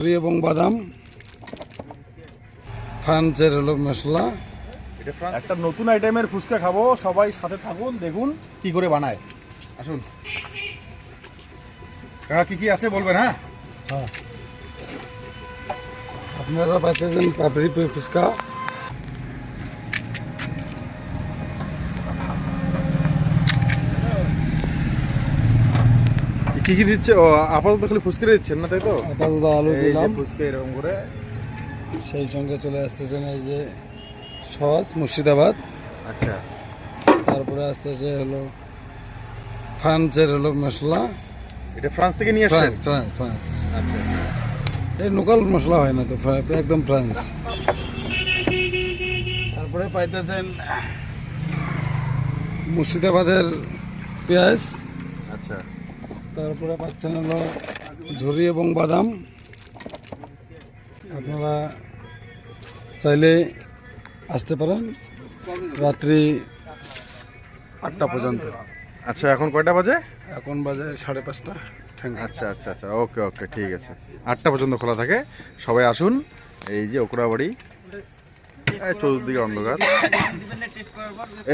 এবং বাদাম ফ্রান্সের হলো মশলা। একটা নতুন আইটেমের ফুচকা খাবো, সবাই সাথে থাকুন, দেখুন কি করে বানায়। আসুন কাকা, কি কি আছে বলবেন? হ্যাঁ, আপনারা পাইতেছেন পাপড়ি ফুচকা, কি কি দিচ্ছে? ও আপাতত খালি ফুচকা দিচ্ছেন না, তাই তো? আপাতত আলু এই যে দিলাম, ফুচকা এরকম করে। সেই সঙ্গে চলে আসতেছেন এই যে সস মুর্শিদাবাদ, আচ্ছা, তারপরে আসতেছে হলো ফ্রান্সের হলো মশলা। এটা ফ্রান্স থেকে নিয়ে আসছেন? ফ্রান্স ফ্রান্স আচ্ছা, এই লোকাল মশলা হয় না তো, একদম ফ্রান্স। তারপরে পাইতেছেন মুর্শিদাবাদের পেঁয়াজ, আচ্ছা, তারপরে পাচ্ছেন হলো ঝুরি এবং বাদাম। আপনারা চাইলে আসতে পারেন রাত্রি 8টা পর্যন্ত। আচ্ছা। এখন কয়টা বাজে? এখন বাজে 5:30। Thank you. আচ্ছা আচ্ছা আচ্ছা, ওকে ওকে, ঠিক আছে। 8টা পর্যন্ত খোলা থাকে, সবাই আসুন। এই যে ওকরাবাড়ি, চতুর্দিকে অন্ধকার।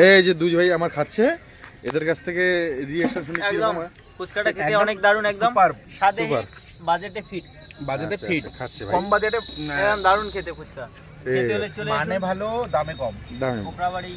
এই যে দুই ভাই আমার খাচ্ছে, এদের কাছ থেকে রিঅ্যাকশন শুনে কি রকম? ফুচকাটা খেতে অনেক দারুণ, একদম স্বাদে, বাজেটে ফিট, বাজেটে ফিট খাচ্ছে ভাই, কম বাজেটে একদম দারুণ খেতে ফুচকা। খেতে হলে চলে মানে ভালো, দামে কম। দামে। কোপড়াবাড়ি।